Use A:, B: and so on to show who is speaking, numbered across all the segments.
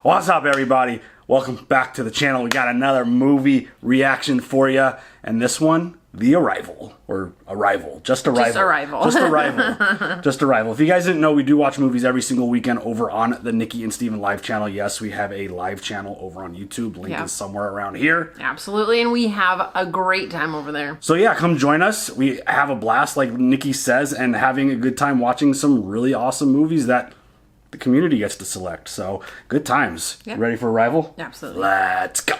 A: What's up, everybody? Welcome back to the channel. We got another movie reaction for you, and this one, The Arrival, or Arrival, just Arrival.
B: Just Arrival.
A: Just Arrival. Just Arrival. If you guys didn't know, we do watch movies every single weekend over on the Nikki and Steven live channel. Yes, we have a live channel over on YouTube. Link is somewhere around here.
B: Absolutely, and we have a great time over there.
A: So yeah, come join us. We have a blast, like Nikki says, and having a good time watching some really awesome movies that the community gets to select. So good times.
B: Yep.
A: Ready for Arrival?
B: Absolutely.
A: Let's go.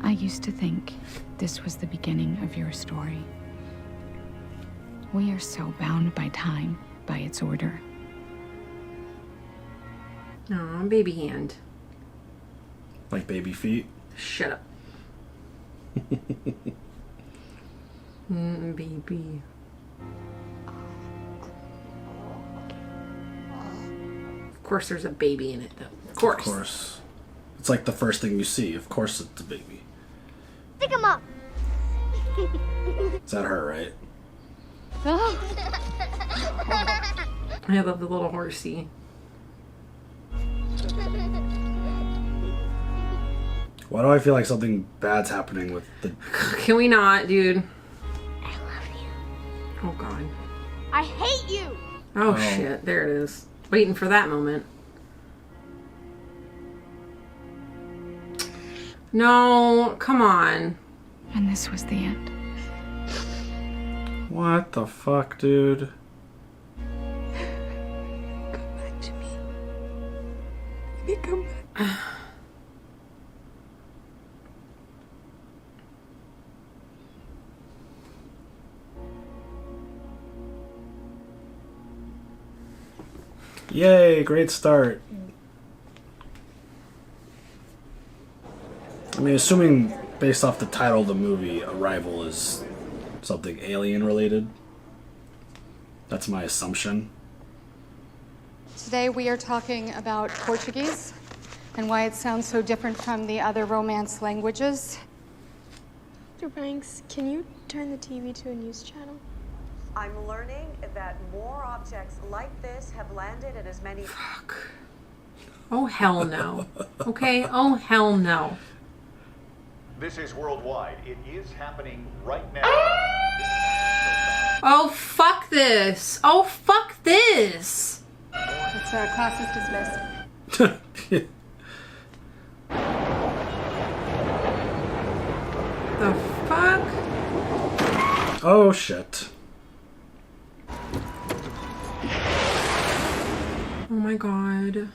C: I used to think this was the beginning of your story. We are so bound by time, by its order.
B: Aw, baby hand.
A: Like baby feet?
B: Shut up. Baby. Of course there's a baby in it, though. Of course.
A: Of course. It's like the first thing you see. Of course it's a baby.
D: Pick him up.
A: Is that her, right?
B: I love the little horsey.
A: Why do I feel like something bad's happening with the...
B: Can we not, dude?
D: I love you.
B: Oh, God.
D: I hate you.
B: Oh, shit. There it is. Waiting for that moment. No, come on.
C: And this was the end.
A: What the fuck, dude?
C: Come back to me. Baby, come back.
A: Yay, great start. I mean, assuming based off the title of the movie, Arrival is something alien related. That's my assumption.
E: Today we are talking about Portuguese and why it sounds so different from the other Romance languages.
F: Mr. Banks, can you turn the TV to a news channel?
G: I'm learning that more objects like this have landed at as many...
B: Fuck. Oh, hell no. Okay? Oh, hell no.
H: This is worldwide. It is happening right now.
B: Oh, fuck this. Oh, fuck this.
E: It's, class is dismissed.
B: The fuck?
A: Oh, shit.
B: Oh my God.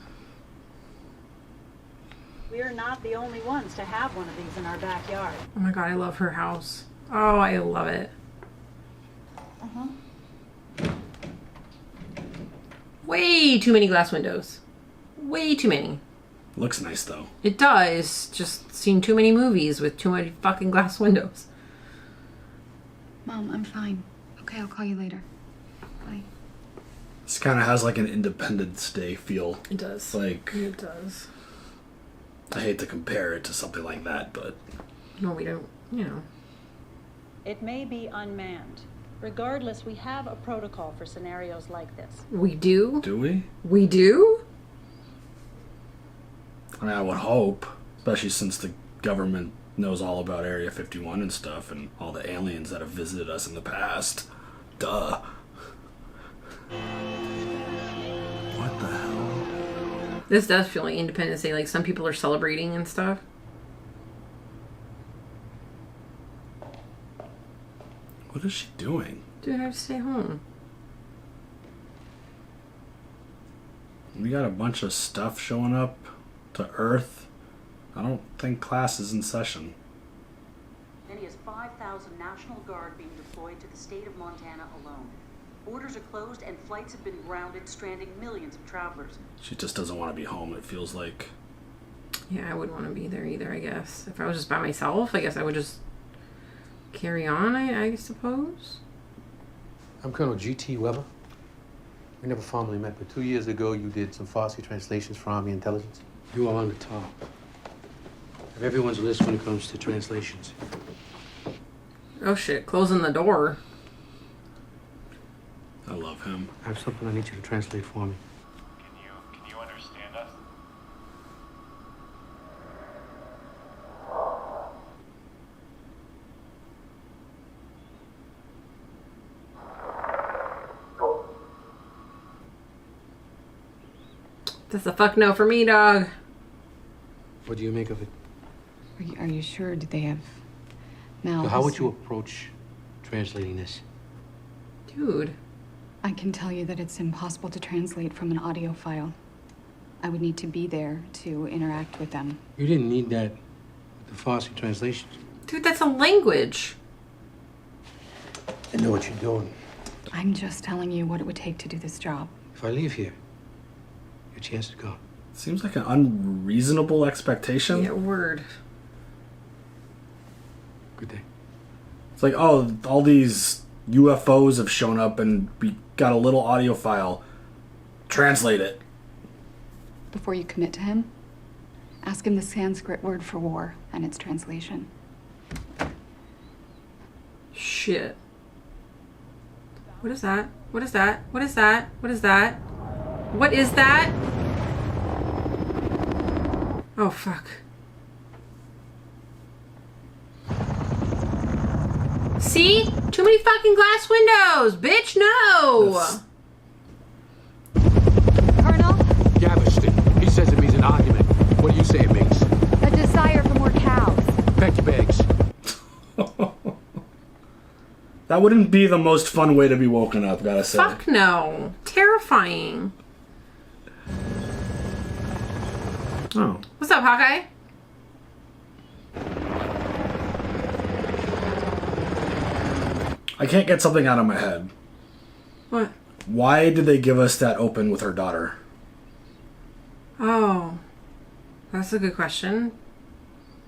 I: We're not the only ones to have one of these in our backyard.
B: Oh my God, I love her house. Oh, I love it. Way too many glass windows. Way too many.
A: Looks nice, though.
B: It does. Just seen too many movies with too many fucking glass windows.
C: Mom, I'm fine. Okay, I'll call you later. Bye.
A: This kind of has like an Independence Day feel.
B: It does.
A: Like,
B: It does.
A: I hate to compare it to something like that, but...
B: No, we don't, you know.
I: It may be unmanned. Regardless, we have a protocol for scenarios like this.
B: We do?
A: Do we?
B: We do?
A: I mean, I would hope. Especially since the government knows all about Area 51 and stuff, and all the aliens that have visited us in the past. Duh. What the hell?
B: This does feel like Independence Day, like some people are celebrating and stuff.
A: What is she doing?
B: Dude, I have to stay home.
A: We got a bunch of stuff showing up to Earth. I don't think class is in session.
I: Many as 5,000 National Guard being deployed to the state of Montana alone. Borders are closed and flights have been grounded, stranding millions of travelers.
A: She just doesn't want to be home, it feels like.
B: Yeah, I wouldn't want to be there either, I guess. If I was just by myself, I guess I would just carry on, I suppose.
J: I'm Colonel G.T. Weber. We never formally met, but 2 years ago you did some Farsi translations for Army intelligence. You are on the top of everyone's list when it comes to translations.
B: Oh shit, closing the door.
A: love him.
J: I have something I need you to translate for me.
H: Can you understand us?
B: That's a fuck no for me, dog.
J: What do you make of it?
C: Are you sure? Did they have mouths?
J: So how would you approach translating this?
B: Dude.
C: I can tell you that it's impossible to translate from an audio file. I would need to be there to interact with them.
J: You didn't need that with the Farsi translation.
B: Dude, that's a language.
J: I know what you're doing.
C: I'm just telling you what it would take to do this job.
J: If I leave here, your chance is gone.
A: Seems like an unreasonable expectation.
B: Yeah, word.
J: Good day.
A: It's like, oh, all these UFOs have shown up and we got a little audio file. Translate it.
C: Before you commit to him, ask him the Sanskrit word for war and its translation.
B: Shit. What is that? What is that? What is that? What is that? What is that? Oh, fuck. See? Too many fucking glass windows! Bitch, no!
D: Colonel,
J: Galveston. He says it means an argument. What do you say it means?
D: a desire for more cows.
J: Pack your bags.
A: That wouldn't be the most fun way to be woken up, gotta say.
B: Fuck no. Terrifying.
A: Oh.
B: What's up, Hawkeye?
A: I can't get something out of my head.
B: What?
A: Why did they give us that open with her daughter?
B: Oh. That's a good question.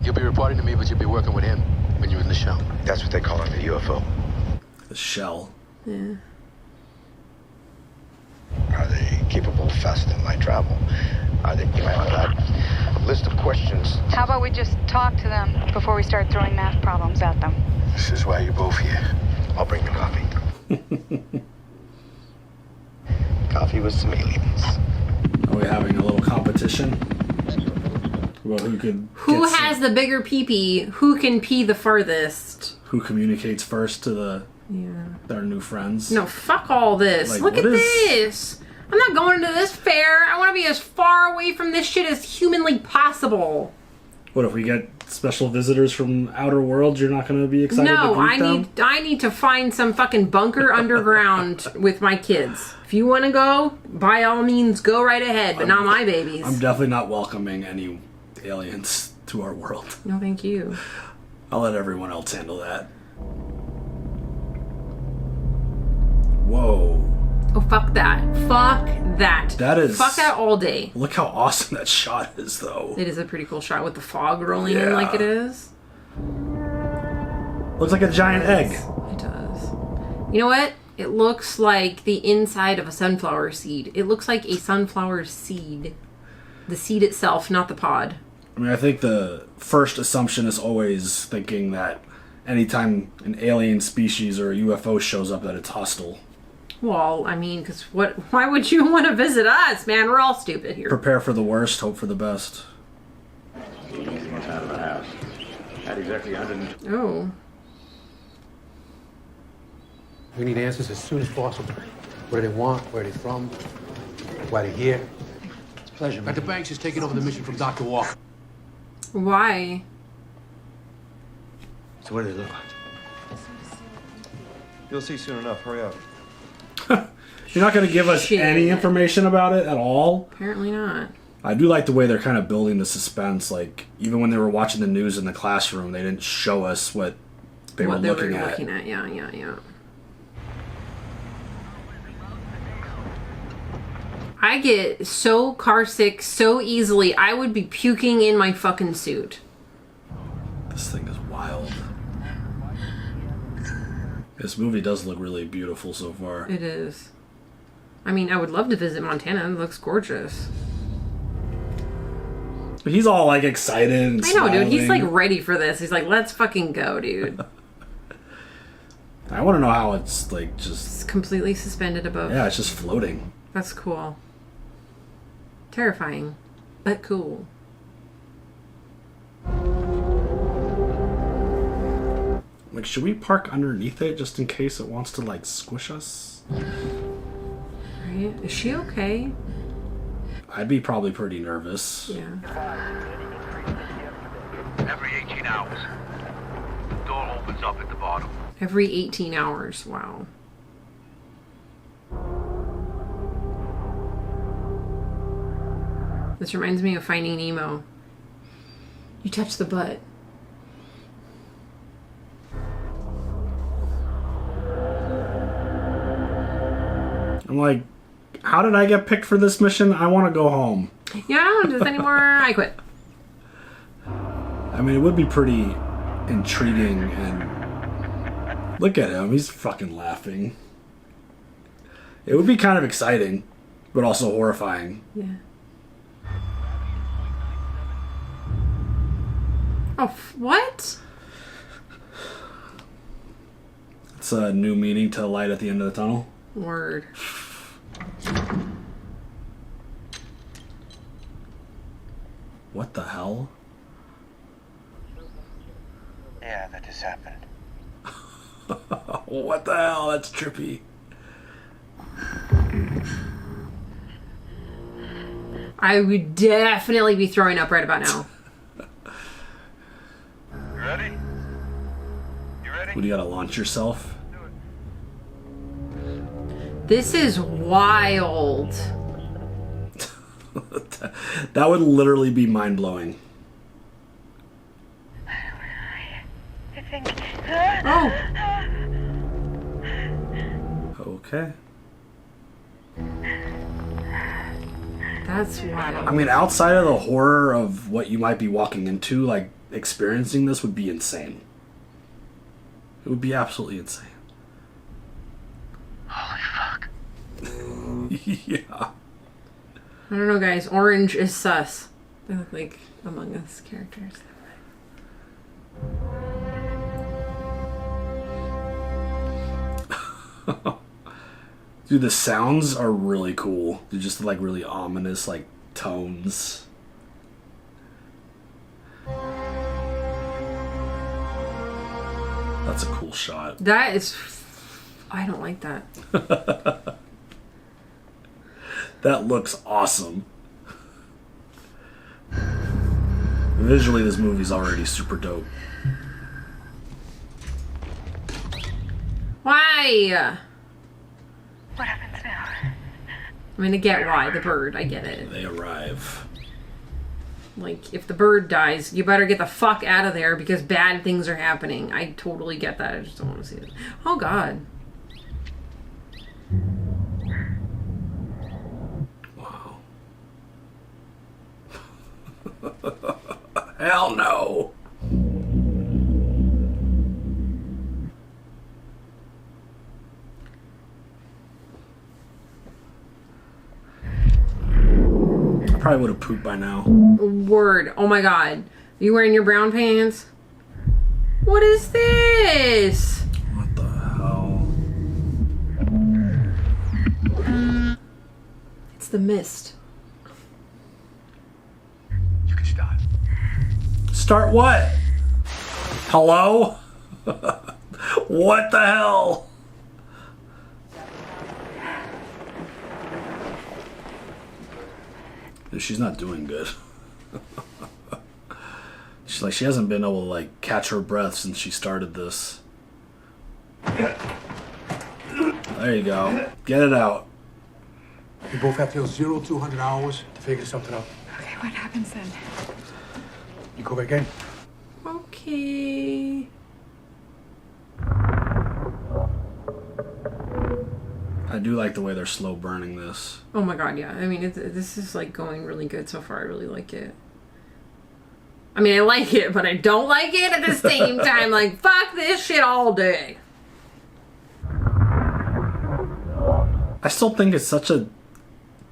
J: You'll be reporting to me, but you'll be working with him when you're in the show.
K: That's what they call it, the UFO.
A: The shell.
B: Yeah.
K: Are they capable, fast, and light travel? Are they, you might want that list of questions.
E: How about we just talk to them before we start throwing math problems at them?
K: This is why you're both here. I'll bring the coffee. Coffee with some aliens.
A: Are we having a little competition? About who could
B: Who
A: get
B: has the bigger pee-pee? Who can pee the furthest?
A: who communicates first to their new friends?
B: No, fuck all this.
A: Like,
B: Look
A: what
B: at
A: is-
B: this. I'm not going to this fair. I want to be as far away from this shit as humanly possible.
A: What if we get special visitors from outer worlds? You're not going to be excited to
B: No,
A: greet them?
B: I need to find some fucking bunker underground with my kids. If you want to go, by all means, go right ahead, but not my babies.
A: I'm definitely not welcoming any aliens to our world.
B: No, thank you.
A: I'll let everyone else handle that. Whoa.
B: Oh, fuck that. Fuck that.
A: That is...
B: Fuck that all day.
A: Look how awesome that shot is, though.
B: It is a pretty cool shot with the fog rolling in like it is.
A: Looks like a giant egg.
B: It does. You know what? It looks like the inside of a sunflower seed. It looks like a sunflower seed. The seed itself, not the pod.
A: I mean, I think the first assumption is always thinking that anytime an alien species or a UFO shows up, that it's hostile.
B: Well, I mean, because why would you want to visit us, man? We're all stupid here.
A: Prepare for the worst, hope for the best.
H: What's out of the house? Not exactly under.
B: Oh.
J: We need answers as soon as possible. Where they want, where they're from, why they're here.
K: It's a pleasure, man.
J: Dr. Banks is taking over the mission from Dr. Walker.
B: Why?
K: So what does it look like?
L: You'll see soon enough. Hurry up.
A: You're not going to give us
B: Shit.
A: any information about it at all?
B: Apparently not.
A: I do like the way they're kind of building the suspense. Like, even when they were watching the news in the classroom, they didn't show us what they were looking at.
B: Yeah. I get so car sick so easily, I would be puking in my fucking suit.
A: This thing is wild. This movie does look really beautiful so far.
B: It is. I mean, I would love to visit Montana. It looks gorgeous.
A: He's all like excited and
B: I know, dude. He's like
A: smiling.
B: ready for this. He's like, let's fucking go, dude.
A: I want to know how it's like just...
B: It's completely suspended above.
A: Yeah, it's just floating.
B: That's cool. Terrifying, but cool.
A: Like, should we park underneath it just in case it wants to, like, squish us?
B: Right? Is she okay?
A: I'd be probably pretty nervous.
B: Yeah.
L: Every 18 hours, the door opens up at the bottom.
B: Every 18 hours. Wow. This reminds me of Finding Nemo. You touch the butt.
A: I'm like, how did I get picked for this mission? I want to go home.
B: Yeah, I don't want to do this anymore. I quit.
A: I mean, it would be pretty intriguing, and look at him. He's fucking laughing. It would be kind of exciting, but also horrifying.
B: Yeah. Oh, what?
A: It's a new meaning to light at the end of the tunnel.
B: Word.
A: What the hell?
K: Yeah, that just happened.
A: What the hell? That's trippy.
B: I would definitely be throwing up right about now.
L: You ready? You ready?
A: What, do you gotta launch yourself?
B: This is wild.
A: That would literally be mind-blowing.
D: I think.
B: Oh.
A: Okay.
B: That's wild.
A: I mean, outside of the horror of what you might be walking into, like, experiencing this would be insane. It would be absolutely insane.
K: Holy fuck.
A: Yeah.
B: I don't know, guys. Orange is sus. They look like Among Us characters.
A: Dude, the sounds are really cool. They're just like really ominous, like tones. That's a cool shot.
B: That is... I don't like that.
A: That looks awesome. Visually, this movie's already super dope.
B: Why?
D: What happens now?
B: I mean, I get why. The bird. I get it.
A: They arrive.
B: Like, if the bird dies, you better get the fuck out of there because bad things are happening. I totally get that. I just don't want to see it. Oh, God.
A: Wow. Hell no. I probably would have pooped by now.
B: Word. Oh my God. Are you wearing your brown pants? What is this?
A: What the hell?
B: It's the mist.
L: You can start.
A: Start what? Hello? What the hell? She's not doing good. She's like, she hasn't been able to like catch her breath since she started this. There you go. Get it out.
J: You both have till 0200 hours to figure something out.
C: Okay, what happens then?
J: You go back in.
B: Okay.
A: I do like the way they're slow burning this.
B: Oh my God, yeah. I mean, this is like going really good so far. I really like it. I mean, I like it, but I don't like it at the same time. Like, fuck this shit all day.
A: I still think it's such a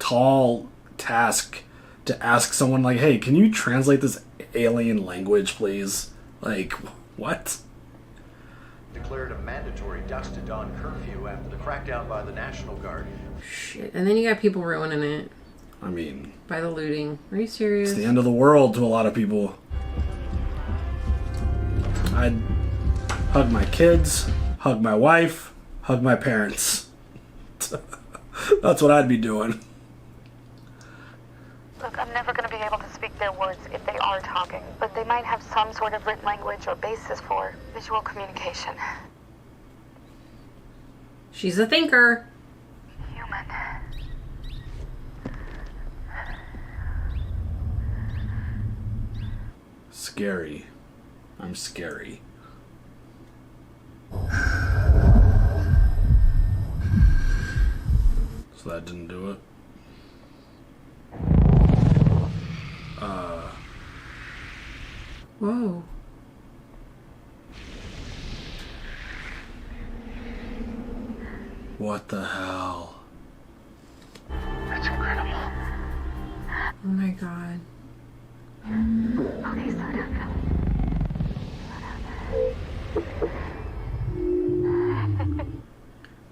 A: tall task to ask someone like, hey, can you translate this alien language, please? Like, what?
H: declared a mandatory dusk to dawn curfew after the crackdown by the National Guard.
B: Shit. And then you got people ruining it.
A: I mean,
B: by the looting. Are you serious?
A: It's the end of the world to a lot of people. I'd hug my kids, hug my wife, hug my parents. That's what I'd be doing.
D: Look, I'm never going to be able to speak their words if they are talking, but they might have some sort of written language or basis for visual communication.
B: She's a thinker.
D: Human.
A: Scary. I'm scary. So that didn't do it.
B: Whoa.
A: What the hell?
K: That's incredible.
B: Oh my god.
D: Okay, slow down.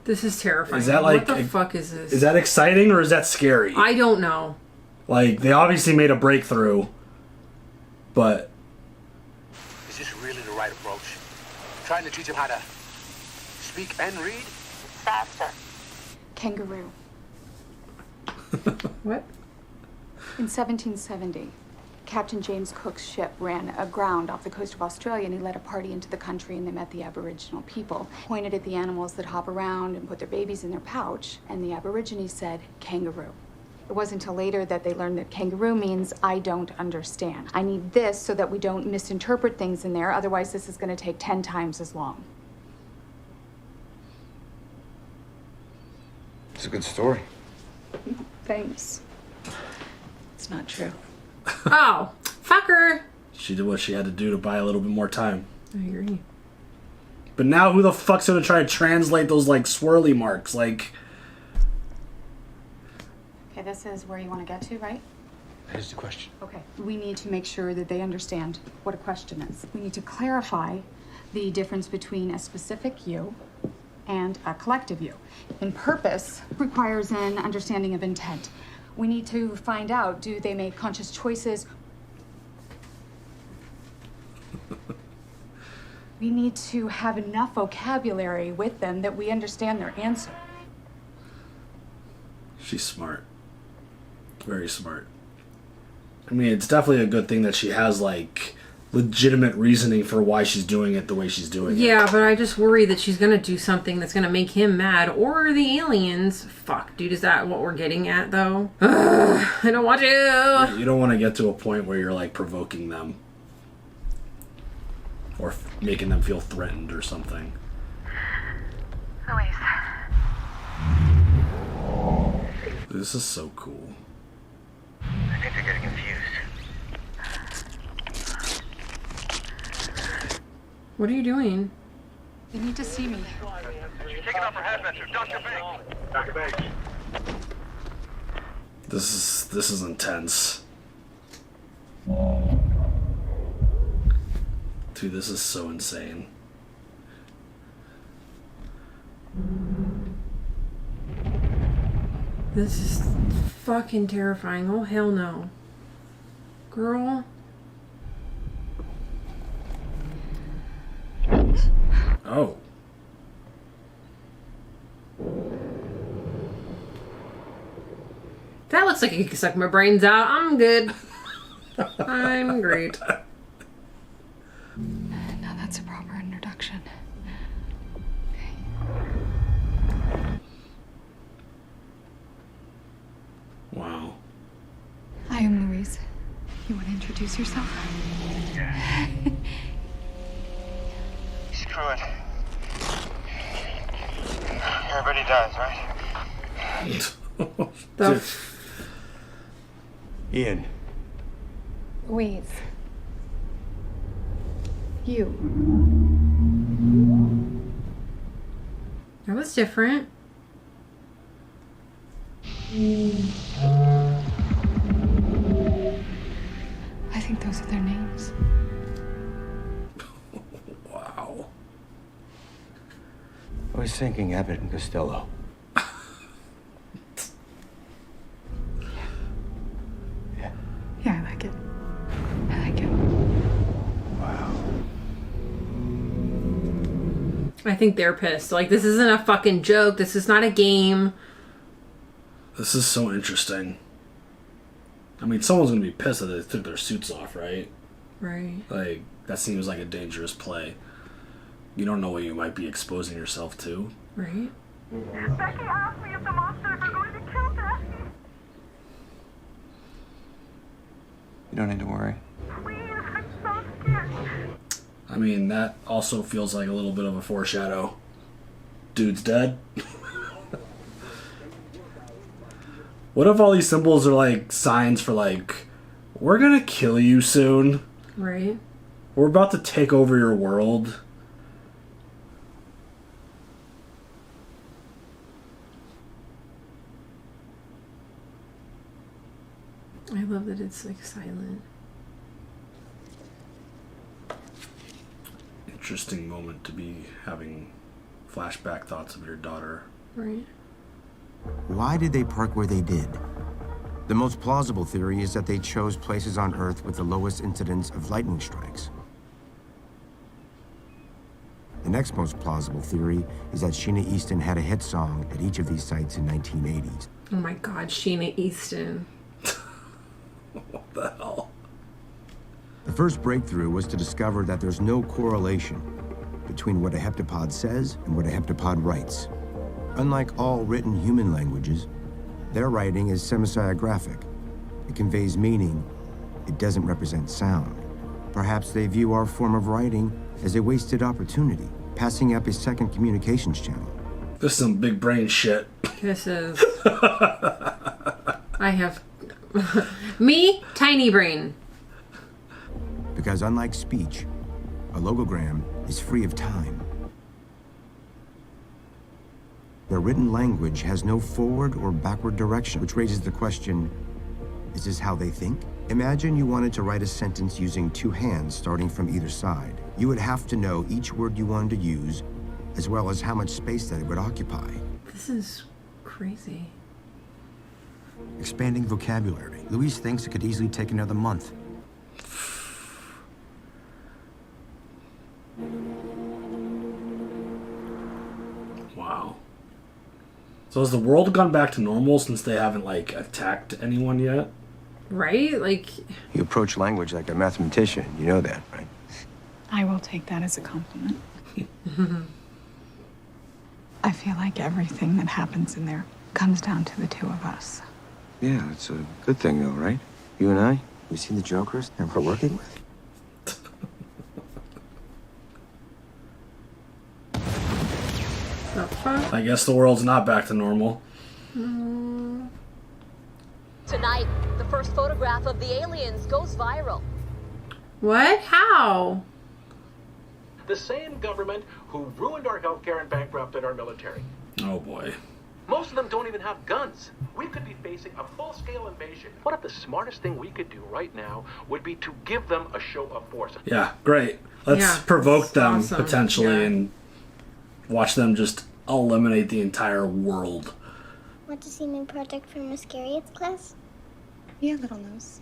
B: This is terrifying.
A: Is that like
B: what the fuck is this?
A: Is that exciting or is that scary?
B: I don't know.
A: Like, they obviously made a breakthrough, but
L: Is this really the right approach? Trying to teach him how to speak and read?
D: Faster.
E: Kangaroo.
B: What?
E: In 1770, Captain James Cook's ship ran aground off the coast of Australia, and he led a party into the country, and they met the Aboriginal people. Pointed at the animals that hop around and put their babies in their pouch, and the Aborigines said, kangaroo. It wasn't until later that they learned that kangaroo means I don't understand. I need this so that we don't misinterpret things in there, otherwise this is going to take 10 times as long.
K: It's a good story.
E: Thanks. It's not true.
B: Oh, fucker.
A: she did what she had to do to buy a little bit more time.
B: I agree.
A: But now who the fuck's gonna try to translate those, like, swirly marks? Like...
E: Okay, this is where you want to get to, right?
J: Here's the question.
E: Okay. We need to make sure that they understand what a question is. We need to clarify the difference between a specific you and a collective you. And purpose requires an understanding of intent. We need to find out, do they make conscious choices? We need to have enough vocabulary with them that we understand their answer.
A: She's smart. Very smart. I mean, it's definitely a good thing that she has, like, legitimate reasoning for why she's doing it the way she's doing it.
B: Yeah, but I just worry that she's gonna do something that's gonna make him mad, or the aliens. Fuck, dude, is that what we're getting at, though? Ugh, I don't want to.
A: You don't want to get to a point where you're, like, provoking them. Or making them feel threatened or something.
D: Louise.
A: This is so cool.
K: I think they're getting confused.
B: What are you doing?
E: They need to see me.
L: She's taking off her headband, Dr. Banks. Dr. Banks.
A: This is intense. Dude, this is so insane.
B: This is fucking terrifying. Oh, hell no. Girl.
A: Oh.
B: That looks like it could suck my brains out. I'm good. I'm great.
C: Now that's a proper introduction.
A: Wow.
C: I am Louise. You want to introduce yourself?
K: Yeah. Screw it. Everybody does, right?
J: Ian.
C: Louise. You.
B: That was different.
C: I think those are their names.
A: Wow.
K: sinking Abbott and Costello.
C: Yeah, I like it. I like it.
K: Wow.
B: I think they're pissed. Like, this isn't a fucking joke. This is not a game.
A: This is so interesting. I mean, someone's gonna be pissed that they took their suits off, right?
B: Right.
A: Like, that seems like a dangerous play. You don't know what you might be exposing yourself to.
B: Right.
D: Becky asked me if the monsters are going to kill Daddy.
K: You don't need to worry.
D: Please, I'm so scared.
A: I mean, that also feels like a little bit of a foreshadow. Dude's dead. What if all these symbols are like signs for like, we're gonna kill you soon.
B: Right.
A: We're about to take over your world.
B: I love that it's like silent.
A: Interesting moment to be having flashback thoughts of your daughter.
B: Right.
M: Why did they park where they did? The most plausible theory is that they chose places on Earth with the lowest incidence of lightning strikes. The next most plausible theory is that Sheena Easton had a hit song at each of these sites in 1980s.
B: Oh my god, Sheena Easton.
A: What the hell?
M: The first breakthrough was to discover that there's no correlation between what a heptapod says and what a heptapod writes. Unlike all written human languages, their writing is semisiographic. It conveys meaning. It doesn't represent sound. Perhaps they view our form of writing as a wasted opportunity, passing up a second communications channel.
A: This is some big brain shit.
B: This is... I have... Me, tiny brain.
M: Because unlike speech, a logogram is free of time. Their written language has no forward or backward direction, which raises the question, is this how they think? Imagine you wanted to write a sentence using two hands starting from either side. You would have to know each word you wanted to use, as well as how much space that it would occupy.
B: This is crazy.
M: Expanding vocabulary. Louise thinks it could easily take another month.
A: Wow. So has the world gone back to normal since they haven't, like, attacked anyone yet?
B: Right? Like...
K: You approach language like a mathematician. You know that, right?
C: I will take that as a compliment. I feel like everything that happens in there comes down to the two of us.
K: Yeah, it's a good thing, though, right? You and I, we seen the jokers that we're working with.
A: I guess the world's not back to normal.
N: Tonight, the first photograph of the aliens goes viral.
B: What? How?
L: The same government who ruined our healthcare and bankrupted our military.
A: Oh boy.
L: Most of them don't even have guns. We could be facing a full-scale invasion. What if the smartest thing we could do right now would be to give them a show of force?
A: Yeah, great. Let's provoke them
B: awesome.
A: potentially and watch them just eliminate the entire world.
O: Want to see my project for Miss Garriott's class?
C: Yeah, little nose.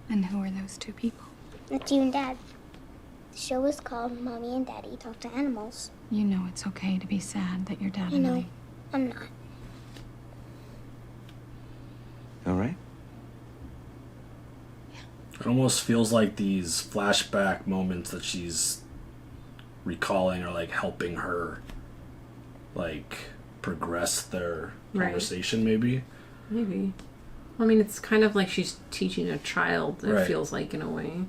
C: And who are those two people?
O: That's you and Dad. The show is called Mommy and Daddy Talk to Animals.
C: You know it's okay to be sad that your dad
O: I
C: and
O: know. I'm not.
K: All right?
A: It almost feels like these flashback moments that she's recalling are like helping her like progress their conversation, maybe.
B: Maybe. I mean, it's kind of like she's teaching a child, it
A: Right.
B: feels like, in a way.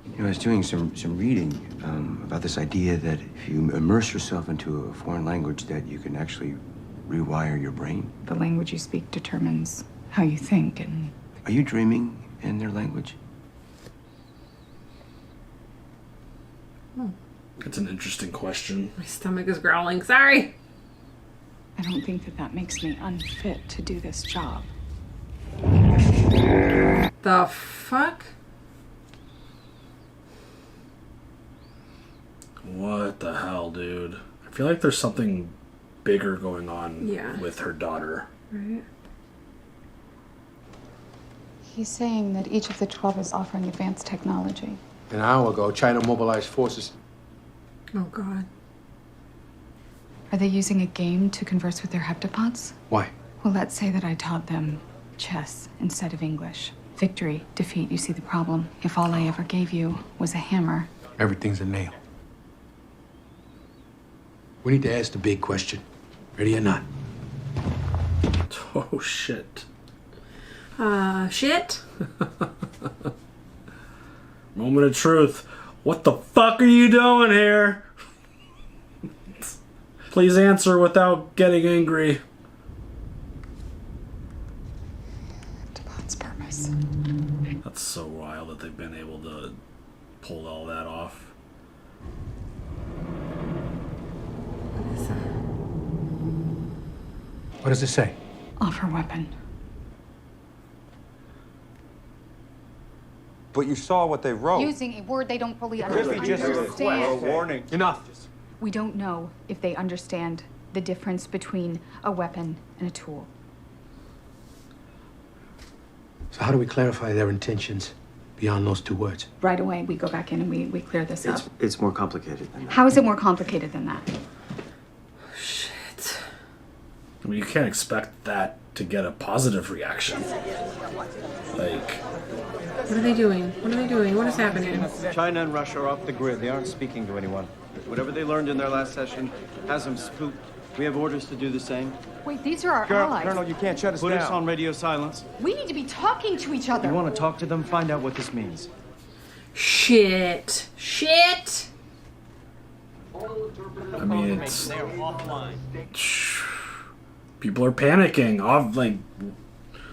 K: You know, I was doing some reading about this idea that if you immerse yourself into a foreign language, that you can actually rewire your brain.
C: The language you speak determines how you think, and...
K: Are you dreaming in their language?
A: That's an interesting question.
B: My stomach is growling. Sorry.
C: I don't think that makes me unfit to do this job.
B: The fuck?
A: What the hell, dude? I feel like there's something bigger going on with her daughter.
B: Right.
E: He's saying that each of the 12 is offering advanced technology.
J: An hour ago, China mobilized forces.
B: Oh, God.
E: Are they using a game to converse with their heptapods?
J: Why?
E: Well, let's say that I taught them chess instead of English. Victory, defeat, you see the problem. If all I ever gave you was a hammer.
J: Everything's a nail. We need to ask the big question. Ready or not?
A: Oh, shit.
B: Shit?
A: Moment of truth. What the fuck are you doing here? Please answer without getting angry.
E: Heptapod's purpose.
A: That's so wild that they've been able to pull all that off.
J: What does it say?
E: Offer weapon.
P: But you saw what they wrote.
E: Using a word they don't fully
P: Griffey just
E: understand.
P: warning.
J: Enough.
E: We don't know if they understand the difference between a weapon and a tool.
J: So how do we clarify their intentions beyond those 2 words?
E: Right away, we go back in and we clear this up.
K: It's more complicated than that.
E: How is it more complicated than that?
B: Shit.
A: I mean, you can't expect that to get a positive reaction. Like...
B: What are they doing? What are they doing? What is happening?
Q: China and Russia are off the grid. They aren't speaking to anyone. Whatever they learned in their last session has them spooked. We have orders to do the same.
E: Wait, these are our
Q: Colonel,
E: allies.
Q: Colonel, you can't shut us down. Put us on radio silence.
E: We need to be talking to each other.
Q: You want to talk to them? Find out what this means.
B: Shit. Shit.
A: I mean, it's... People are panicking. Like...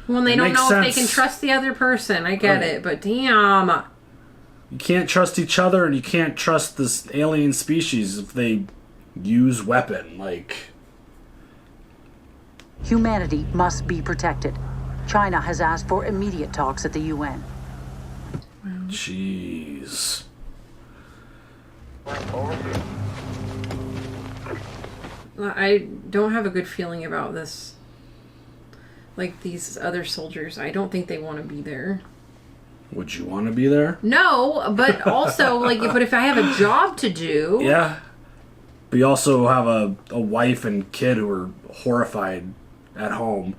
B: Well, they
A: it
B: don't
A: makes
B: know
A: sense.
B: if they can trust the other person. I get
A: Right.
B: it, but damn.
A: You can't trust each other, and you can't trust this alien species if they use weapon. Like...
I: Humanity must be protected. China has asked for immediate talks at the UN.
A: Jeez.
B: I don't have a good feeling about this. Like, these other soldiers, I don't think they want to be there.
A: Would you want to be there?
B: No, but also, like, but if I have a job to do...
A: Yeah. But you also have a wife and kid who are horrified at home.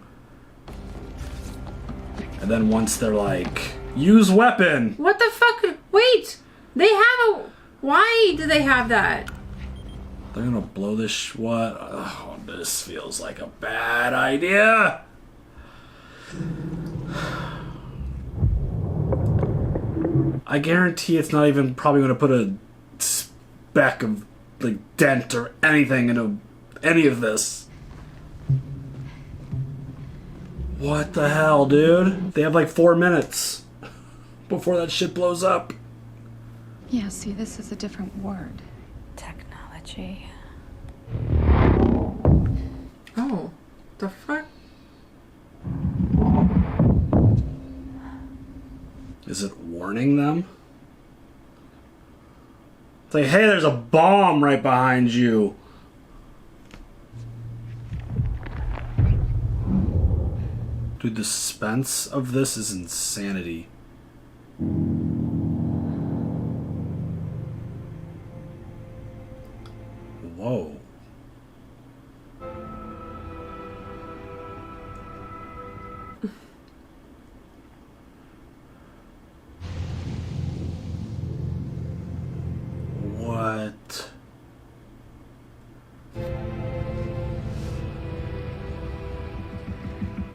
A: And then once they're like, use weapon!
B: What the fuck? Wait! They have a... Why do they have that?
A: They're gonna blow this... What? Oh, this feels like a bad idea! I guarantee it's not even probably gonna put a speck of, like, dent or anything into any of this. What the hell, dude? They have like 4 minutes before that shit blows up.
E: Yeah, see, this is a different word. Technology.
B: Oh, the fuck?
A: Is it warning them? It's like, hey, there's a bomb right behind you. Dude, the suspense of this is insanity. Whoa. What?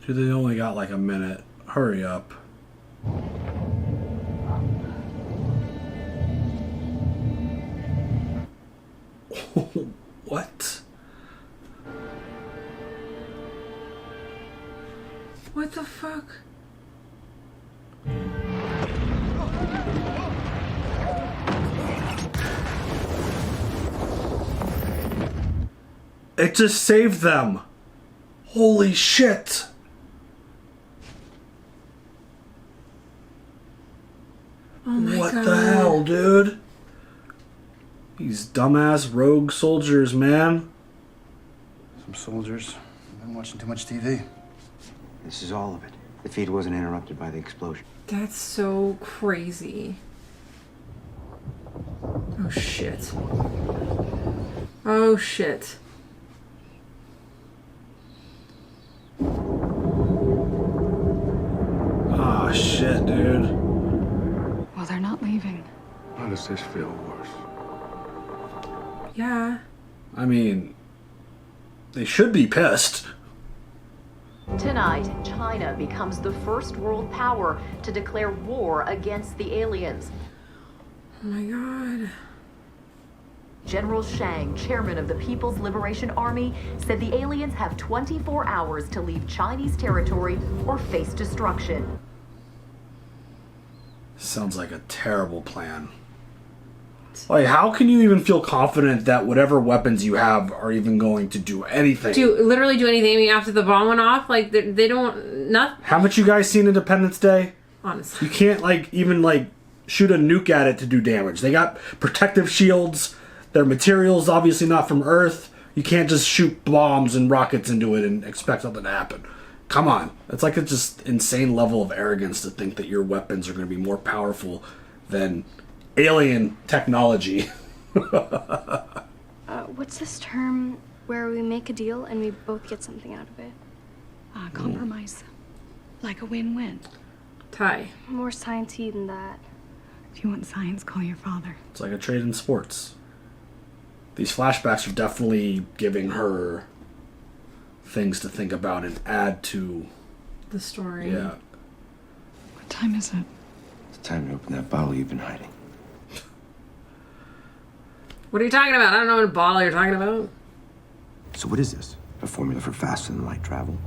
A: Dude, they only got like a minute. Hurry up. What?
B: What the fuck?
A: It just saved them. Holy shit!
B: Oh my
A: what
B: God.
A: the hell, dude? These dumbass rogue soldiers, man.
P: Some soldiers. I've been watching too much TV.
K: This is all of it. The feed wasn't interrupted by the explosion.
B: That's so crazy. Oh shit. Oh shit.
A: Ah, shit, dude.
C: Well, they're not leaving.
P: Why does this feel worse?
B: Yeah.
A: I mean, they should be pissed.
N: Tonight, China becomes the first world power to declare war against the aliens.
B: Oh my God.
N: General Shang, chairman of the People's Liberation Army, said the aliens have 24 hours to leave Chinese territory or face destruction.
A: Sounds like a terrible plan. Like, how can you even feel confident that whatever weapons you have are even going to do anything?
B: Literally do anything. I mean, after the bomb went off, like, they don't, nothing.
A: Haven't you guys seen Independence Day?
B: Honestly.
A: You can't, like, even, like, shoot a nuke at it to do damage. They got protective shields. Their material's obviously not from Earth. You can't just shoot bombs and rockets into it and expect something to happen. Come on. It's like a just insane level of arrogance to think that your weapons are going to be more powerful than alien technology.
F: What's this term where we make a deal and we both get something out of it?
C: Compromise. Like a win-win.
B: Ty.
F: More science-y than that.
C: If you want science, call your father.
A: It's like a trade in sports. These flashbacks are definitely giving her things to think about and add to
B: the story.
A: Yeah.
C: What time is it?
K: It's time to open that bottle you've been hiding.
B: What are you talking about? I don't know what bottle you're talking about.
K: So what is this? A formula for faster than light travel?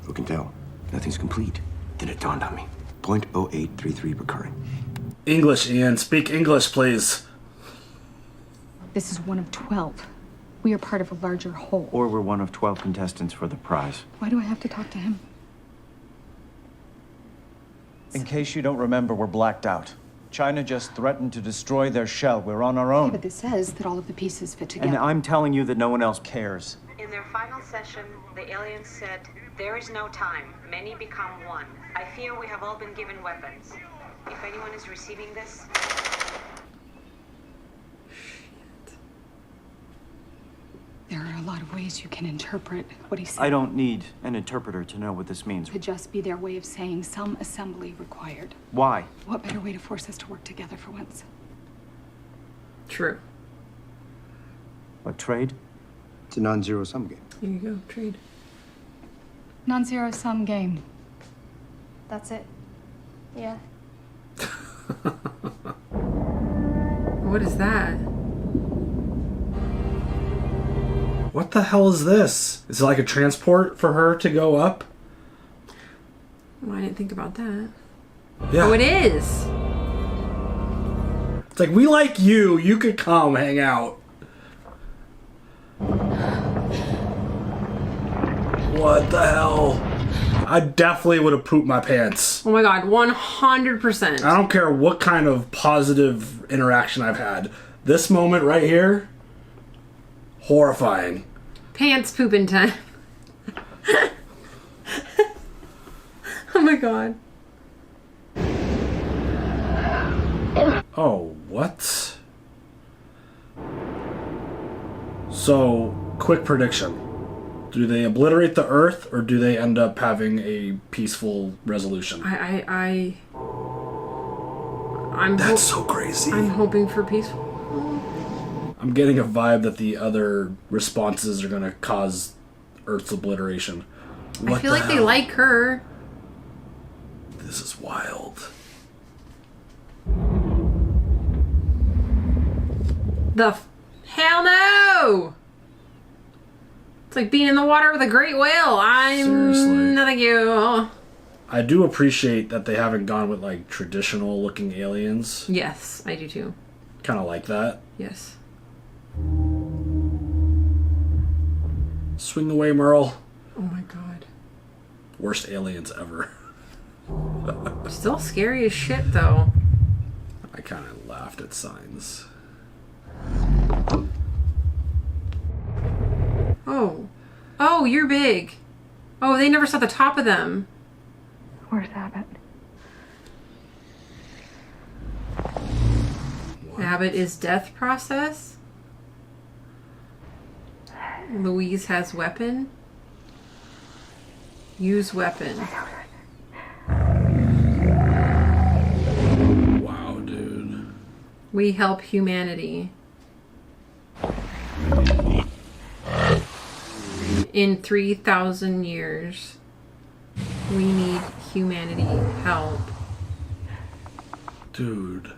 K: Who can tell? Nothing's complete. Then it dawned on me. 0.0833 recurring.
A: English, Ian. Speak English, please.
C: This is one of 12. We are part of a larger whole.
Q: Or we're one of 12 contestants for the prize.
C: Why do I have to talk to him?
Q: In case you don't remember, we're blacked out. China just threatened to destroy their shell. We're on our own.
C: But this says that all of the pieces fit together.
Q: And I'm telling you that no one else cares.
R: In their final session, the aliens said, "There is no time. Many become one. I fear we have all been given weapons. If anyone is receiving this..."
C: There are a lot of ways you can interpret what he said.
Q: I don't need an interpreter to know what this means.
C: Could just be their way of saying some assembly required.
Q: Why?
C: What better way to force us to work together for once?
B: True.
Q: What, trade?
K: It's a non-zero sum game.
B: Here you go, trade.
C: Non-zero sum game.
F: That's it. Yeah.
B: What is that?
A: What the hell is this? Is it like a transport for her to go up?
B: Well, I didn't think about that.
A: Yeah.
B: Oh, it is.
A: It's like, we like you. You could come hang out. What the hell? I definitely would have pooped my pants.
B: Oh my God, 100%.
A: I don't care what kind of positive interaction I've had. This moment right here, horrifying.
B: Pants pooping time. Oh my God.
A: Oh, what? So, quick prediction. Do they obliterate the Earth, or do they end up having a peaceful resolution? That's so crazy.
B: I'm hoping for peaceful.
A: I'm getting a vibe that the other responses are going to cause Earth's obliteration.
B: I feel like they like her.
A: This is wild.
B: Hell no! It's like being in the water with a great whale.
A: Seriously.
B: No, thank you.
A: I do appreciate that they haven't gone with like traditional looking aliens.
B: Yes, I do too.
A: Kind of like that.
B: Yes.
A: Swing away, Merle.
B: Oh my god.
A: Worst aliens ever.
B: Still scary as shit, though.
A: I kind of laughed at signs.
B: Oh. Oh, you're big. Oh, they never saw the top of them.
E: Where's Abbott?
B: Abbott is death process. Louise has weapon. Use weapon.
A: Wow, dude.
B: We help humanity. In 3,000 years, we need humanity help.
A: Dude.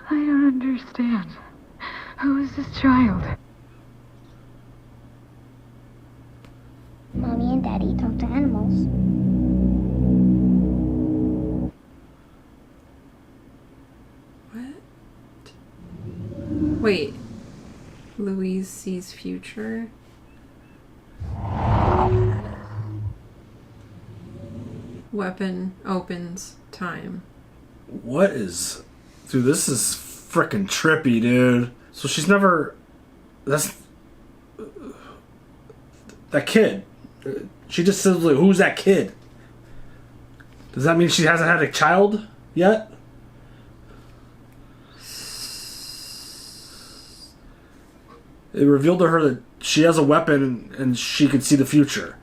E: I don't understand. Who is this child?
O: Mommy and Daddy talk to animals.
B: Wait. Louise sees future. Weapon opens time.
A: What is... Dude, this is freaking trippy, dude. So she's never... That's... That kid. She just says, like, who's that kid? Does that mean she hasn't had a child yet? It revealed to her that she has a weapon and she can see the future.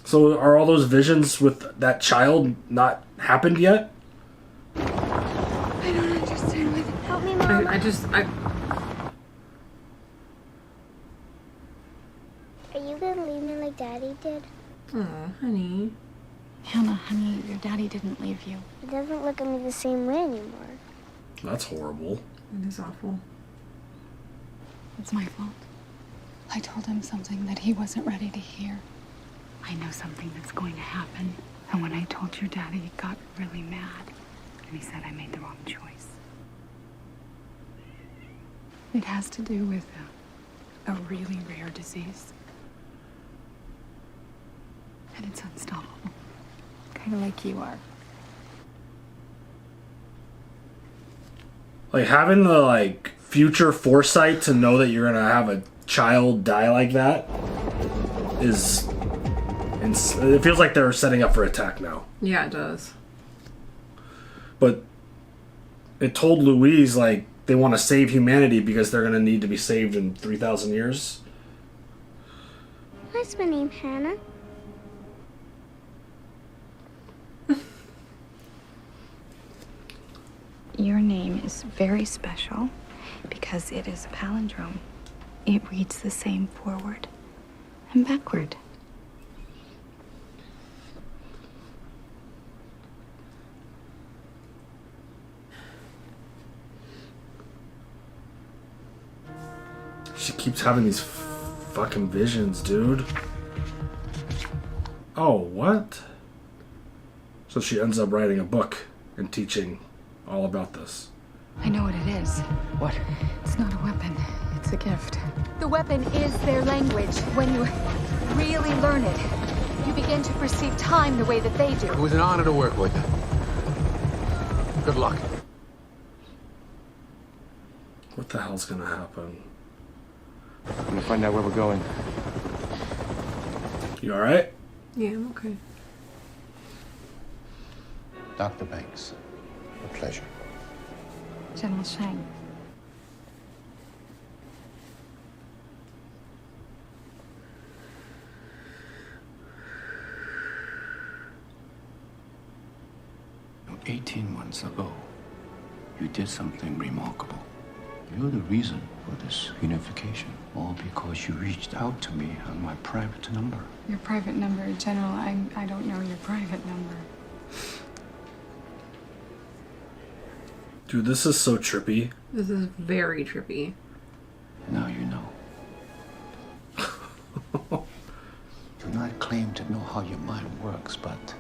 A: So are all those visions with that child not happened yet?
E: I don't understand.
O: Help me, Mom.
B: I
O: Are you gonna leave me like Daddy did?
B: Oh, honey.
C: Hannah, honey, your daddy didn't leave you.
O: He doesn't look at me the same way anymore.
A: That's horrible.
B: It is awful.
C: It's my fault. I told him something that he wasn't ready to hear. I know something that's going to happen. And when I told your daddy, he got really mad. And he said I made the wrong choice. It has to do with a really rare disease. And it's unstoppable. Kind of like you are.
A: Like, having the, like, future foresight to know that you're gonna have a child die like that is... It feels like they're setting up for attack now.
B: Yeah, it does.
A: But it told Louise, like, they want to save humanity because they're gonna need to be saved in 3,000 years.
O: What's my name, Hannah?
C: Your name is very special because it is a palindrome. It reads the same forward and backward.
A: She keeps having these fucking visions, dude. Oh, what? So she ends up writing a book and teaching all about this.
C: I know what it is.
P: What?
C: It's not a weapon. It's a gift.
E: The weapon is their language. When you really learn it, you begin to perceive time the way that they do.
J: It was an honor to work with you. Good luck.
A: What the hell's gonna happen?
Q: I'm gonna find out where we're going.
A: You alright?
B: Yeah, I'm okay.
P: Dr. Banks, a pleasure.
C: General Shang.
S: Now, 18 months ago, you did something remarkable. You're the reason for this unification, all because you reached out to me on my private number.
C: Your private number, General, I don't know your private number.
A: Dude, this is so trippy.
B: This is very trippy.
S: Now you know. Do not claim to know how your mind works, but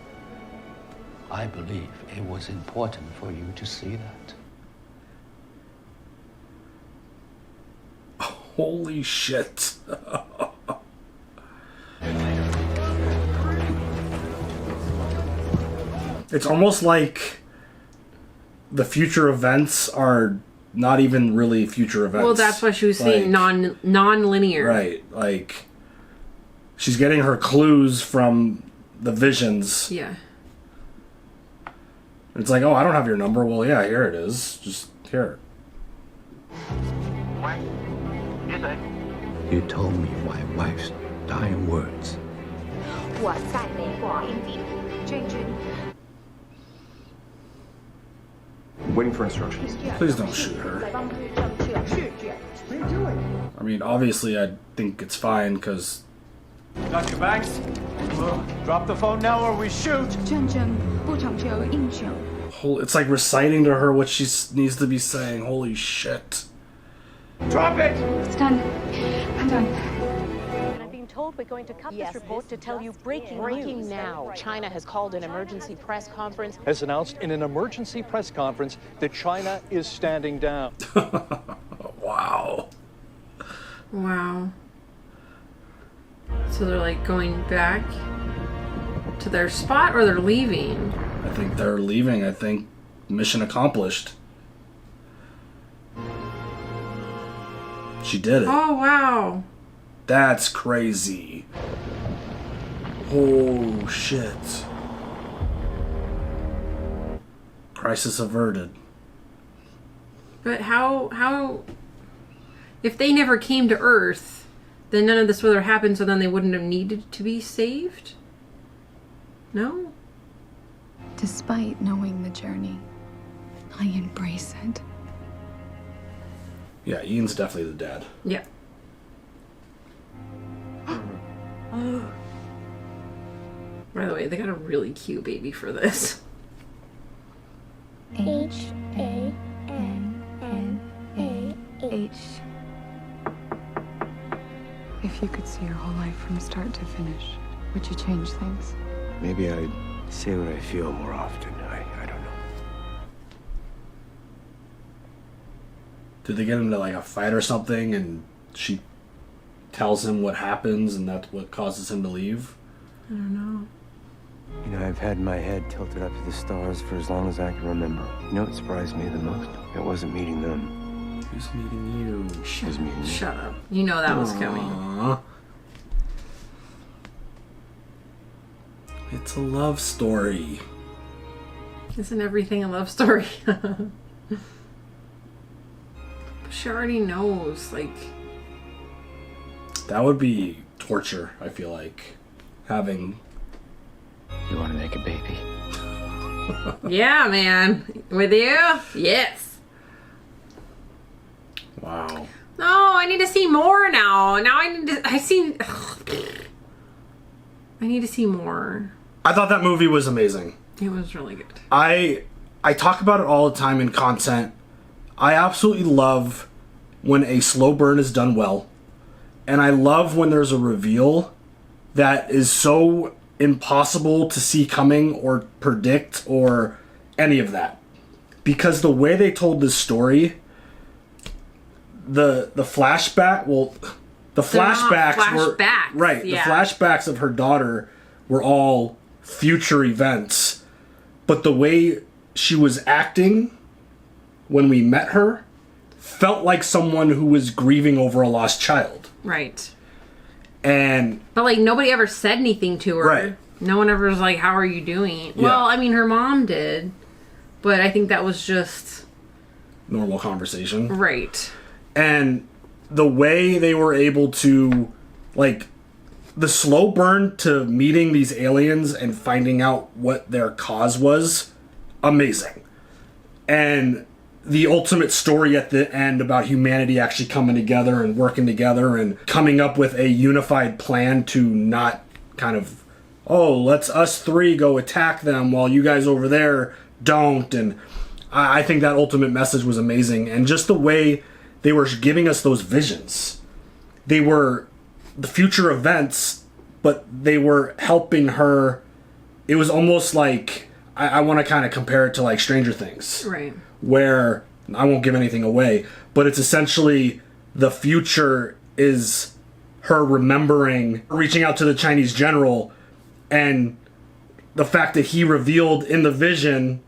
S: I believe it was important for you to see that.
A: Holy shit. It's almost like the future events are not even really future events.
B: Well, that's why she was saying non-linear.
A: Right. Like, she's getting her clues from the visions.
B: Yeah.
A: It's like, oh, I don't have your number. Well, yeah, here it is. Just here.
S: You told me my wife's dying words.
O: 我在美国
L: Waiting for instructions.
A: Please don't shoot her. I mean, obviously, I think it's fine because.
T: Dr. Banks, drop the phone now or we shoot.
A: It's like reciting to her what she needs to be saying. Holy shit.
T: Drop it!
E: It's done. I'm done.
U: I'm being told we're going to cut this report to tell you breaking news.
V: Now. China has called an emergency press conference.
T: Has announced in an emergency press conference that China is standing down.
A: Wow.
B: Wow. So they're like going back to their spot, or they're leaving?
A: I think they're leaving. I think mission accomplished. She did it.
B: Oh, wow.
A: That's crazy. Oh, shit. Crisis averted.
B: But how... If they never came to Earth, then none of this would have happened, so then they wouldn't have needed to be saved? No?
C: Despite knowing the journey, I embrace it.
A: Yeah, Ian's definitely the dad.
B: Yeah. By the way, they got a really cute baby for this.
C: H. If you could see your whole life from start to finish, would you change things?
K: Maybe I'd say what I feel more often. I don't know.
A: Did they get into like a fight or something and she tells him what happens and that's what causes him to leave?
B: I don't know.
K: You know, I've had my head tilted up to the stars for as long as I can remember. You know what surprised me the most? It wasn't meeting them.
A: Who's meeting you?
K: She's meeting you.
B: Shut up. You know that was coming.
A: It's a love story.
B: Isn't everything a love story? She already knows, like...
A: That would be torture, I feel like. Having...
S: You want to make a baby?
B: Yeah, man. With you? Yes.
A: Wow.
B: No, I need to see more now. Now I need to... I need to see more.
A: I thought that movie was amazing.
B: It was really good.
A: I talk about it all the time in content. I absolutely love when a slow burn is done well. And I love when there's a reveal that is so impossible to see coming or predict or any of that. Because the way they told this story, the flashback, well, the flashbacks were right.
B: Yeah.
A: The flashbacks of her daughter were all future events, but the way she was acting when we met her felt like someone who was grieving over a lost child.
B: Right.
A: And
B: but like nobody ever said anything to her.
A: Right.
B: No one ever was like, "How are you doing?"
A: Yeah.
B: Well, I mean, her mom did, but I think that was just
A: normal conversation.
B: Right.
A: And the way they were able to, like, the slow burn to meeting these aliens and finding out what their cause was, amazing. And the ultimate story at the end about humanity actually coming together and working together and coming up with a unified plan to not kind of, oh, let's us three go attack them while you guys over there don't. And I think that ultimate message was amazing. And just the way they were giving us those visions. They were the future events, but they were helping her. It was almost like, I want to kind of compare it to like Stranger Things.
B: Right.
A: Where, I won't give anything away, but it's essentially the future is her remembering reaching out to the Chinese general, and the fact that he revealed in the vision,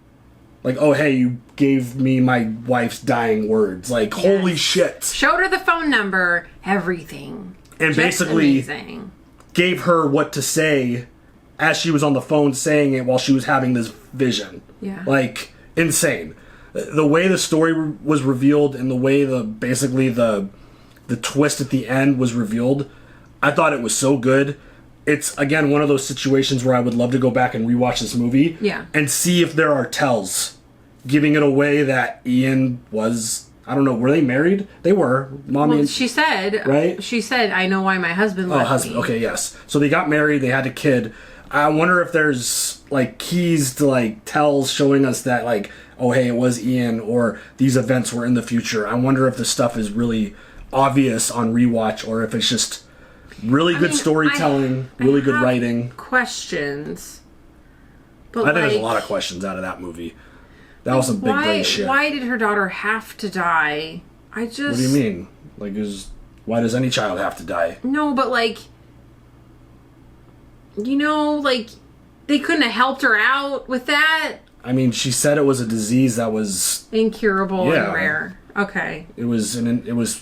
A: like, oh, hey, you gave me my wife's dying words. Like, holy shit.
B: Showed her the phone number, everything.
A: And
B: Just
A: basically
B: amazing.
A: Gave her what to say as she was on the phone saying it while she was having this vision.
B: Yeah.
A: Like, insane. The way the story was revealed and the way basically the twist at the end was revealed, I thought it was so good. It's, again, one of those situations where I would love to go back and rewatch this movie and see if there are tells giving it away that Ian was, I don't know, were they married? They were. Mommy and
B: she said,
A: right?
B: She said, I know why my husband left me.
A: Okay, yes. So they got married, they had a kid. I wonder if there's, like, keys to, like, tells showing us that, like, oh, hey, it was Ian, or these events were in the future. I wonder if the stuff is really obvious on rewatch, or if it's just really good storytelling, really good writing.
B: Questions. But
A: I think there's a lot of questions out of that movie. That was some big brain shit.
B: Why did her daughter have to die? What
A: do you mean? Like, why does any child have to die?
B: No, but, like, you know, like, they couldn't have helped her out with that.
A: I mean, she said it was a disease that was
B: incurable and rare. Okay.
A: It was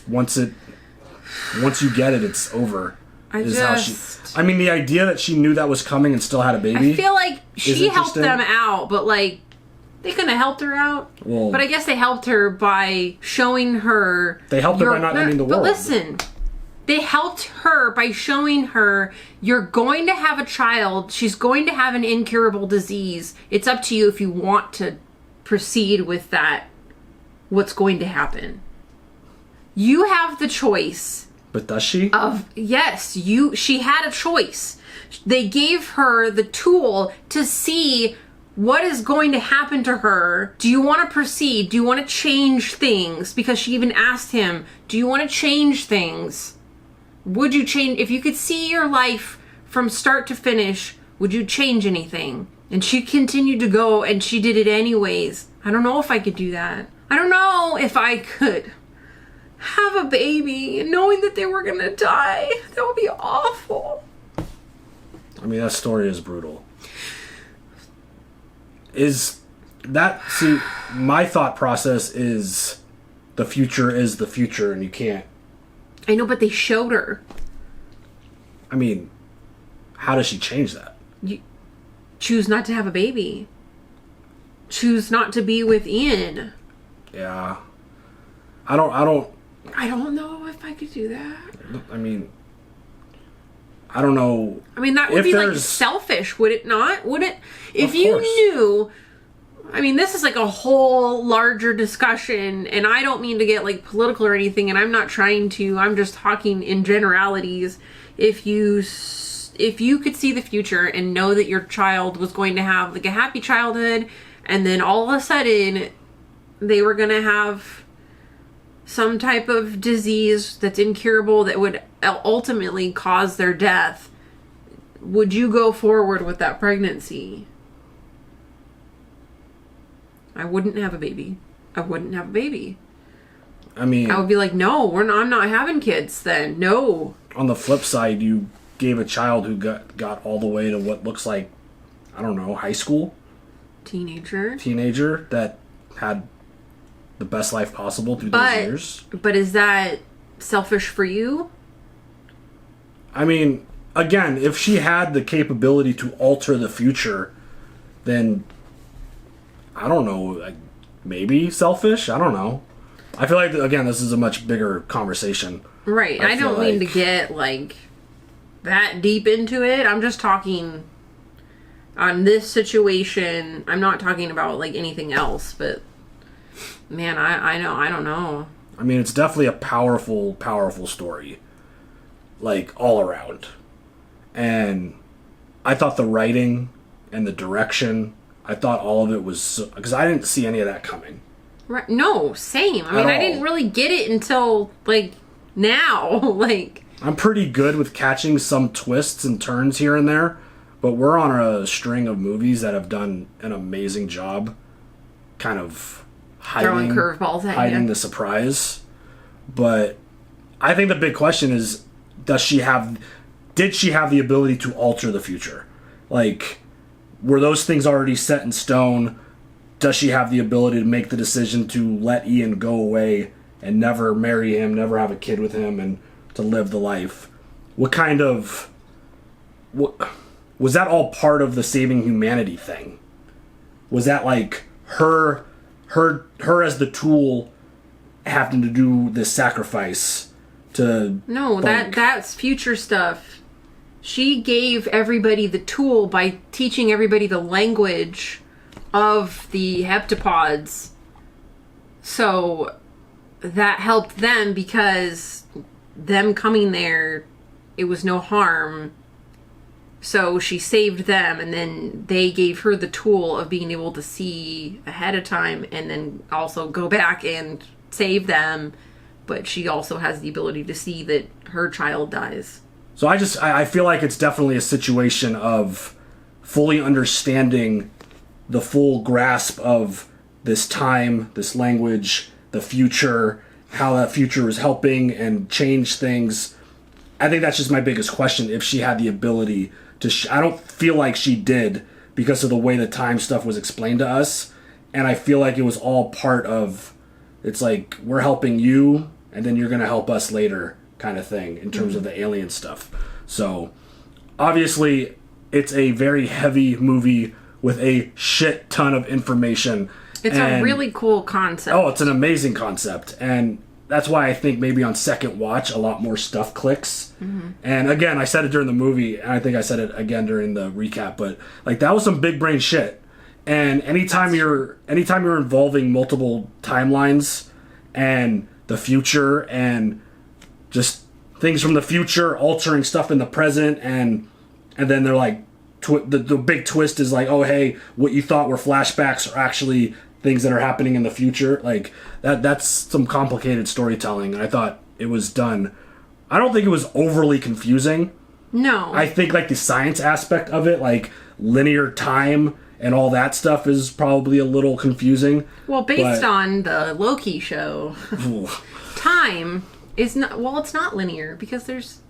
A: once you get it, it's over. I mean, the idea that she knew that was coming and still had a baby.
B: I feel like she helped them out, but, like, they couldn't have helped her out.
A: Well,
B: but I guess they helped her by showing her.
A: They helped her by not ending the world.
B: But listen, they helped her by showing her you're going to have a child. She's going to have an incurable disease. It's up to you if you want to proceed with that. What's going to happen? You have the choice.
A: But does she?
B: Yes, she had a choice. They gave her the tool to see what is going to happen to her. Do you want to proceed? Do you want to change things? Because she even asked him, do you want to change things? Would you change, if you could see your life from start to finish, would you change anything? And she continued to go, and she did it anyways. I don't know if I could do that. I don't know if I could have a baby knowing that they were gonna die. That would be awful.
A: I mean, that story is brutal. My thought process is the future is the future, and you can't.
B: I know, but they showed her.
A: I mean, how does she change that?
B: You choose not to have a baby. Choose not to be with Ian.
A: Yeah. I don't
B: know if I could do that.
A: I mean, I don't know.
B: I mean, that would be like selfish, would it not? Would it? If you knew, I mean, this is like a whole larger discussion, and I don't mean to get like political or anything, and I'm not trying to, I'm just talking in generalities. If you could see the future and know that your child was going to have like a happy childhood, and then all of a sudden they were going to have some type of disease that's incurable that would ultimately cause their death, would you go forward with that pregnancy? I wouldn't have a baby. I wouldn't have a baby.
A: I mean,
B: I would be like, no, I'm not having kids then. No.
A: On the flip side, you gave a child who got all the way to what looks like, I don't know, high school? Teenager that had the best life possible through those years.
B: But is that selfish for you?
A: I mean, again, if she had the capability to alter the future, then I don't know, like, maybe selfish? I don't know. I feel like, again, this is a much bigger conversation.
B: Right. I don't mean to get, like, that deep into it. I'm just talking on this situation. I'm not talking about, like, anything else, but man, I don't know.
A: I mean, it's definitely a powerful, powerful story. Like, all around. And I thought the writing and the direction, I thought all of it was... Because I didn't see any of that coming.
B: Right. No, same. I mean, I didn't really get it until, like, now. Like...
A: I'm pretty good with catching some twists and turns here and there, but we're on a string of movies that have done an amazing job kind of...
B: throwing curveballs at you.
A: Hiding the surprise. But I think the big question is, did she have the ability to alter the future? Like, were those things already set in stone? Does she have the ability to make the decision to let Ian go away and never marry him, never have a kid with him, and to live the life? What was that all part of the saving humanity thing? Was that like her as the tool having to do this sacrifice to...
B: No, that's future stuff. She gave everybody the tool by teaching everybody the language of the heptapods. So that helped them, because them coming there, it was no harm. So she saved them, and then they gave her the tool of being able to see ahead of time and then also go back and save them. But she also has the ability to see that her child dies.
A: So I feel like it's definitely a situation of fully understanding the full grasp of this time, this language, the future, how that future is helping and change things. I think that's just my biggest question, if she had the ability to... I don't feel like she did, because of the way the time stuff was explained to us. And I feel like it was all part of... It's like, we're helping you, and then you're going to help us later, kind of thing, in terms of the alien stuff. So, obviously, it's a very heavy movie with a shit ton of information.
B: It's a really cool concept.
A: Oh, it's an amazing concept. And that's why I think maybe on second watch, a lot more stuff clicks. Mm-hmm. And again, I said it during the movie, and I think I said it again during the recap, but like, that was some big brain shit. And anytime you're involving multiple timelines and the future and just things from the future altering stuff in the present, and then they're like, the big twist is like, oh hey, what you thought were flashbacks are actually things that are happening in the future. Like, that's some complicated storytelling, and I thought it was done. I don't think it was overly confusing.
B: No.
A: I think like the science aspect of it, like linear time and all that stuff, is probably a little confusing.
B: Well, based on the Loki show, time is not... Well, it's not linear, because there's...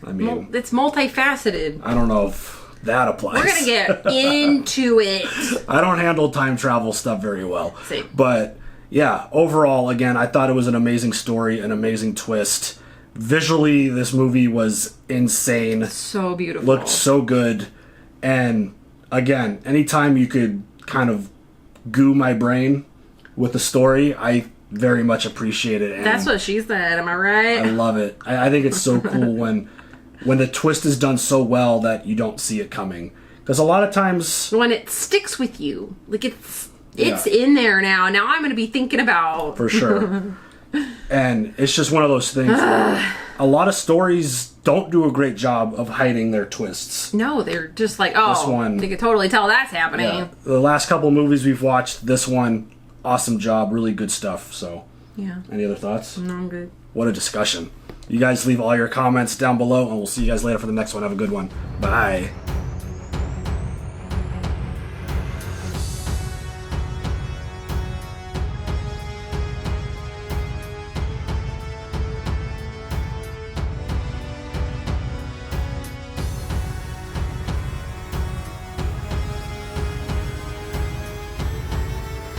A: I mean...
B: it's multifaceted.
A: I don't know if that applies.
B: We're gonna get into it.
A: I don't handle time travel stuff very well.
B: Same.
A: But yeah, overall, again, I thought it was an amazing story, an amazing twist. Visually, this movie was insane.
B: So beautiful.
A: Looked so good. And again, anytime you could kind of goo my brain with the story, I very much appreciate it. And
B: that's what she said, am I right?
A: I love it. I think it's so cool when the twist is done so well that you don't see it coming. Because a lot of times...
B: when it sticks with you. Like, it's in there now. Now I'm going to be thinking about...
A: For sure. And it's just one of those things where a lot of stories don't do a great job of hiding their twists.
B: No, they're just like, oh,
A: this one,
B: they can totally tell that's happening.
A: Yeah. The last couple of movies we've watched, this one, awesome job, really good stuff. So,
B: yeah.
A: Any other thoughts?
B: No, I'm good.
A: What a discussion. You guys leave all your comments down below, and we'll see you guys later for the next one. Have a good one. Bye.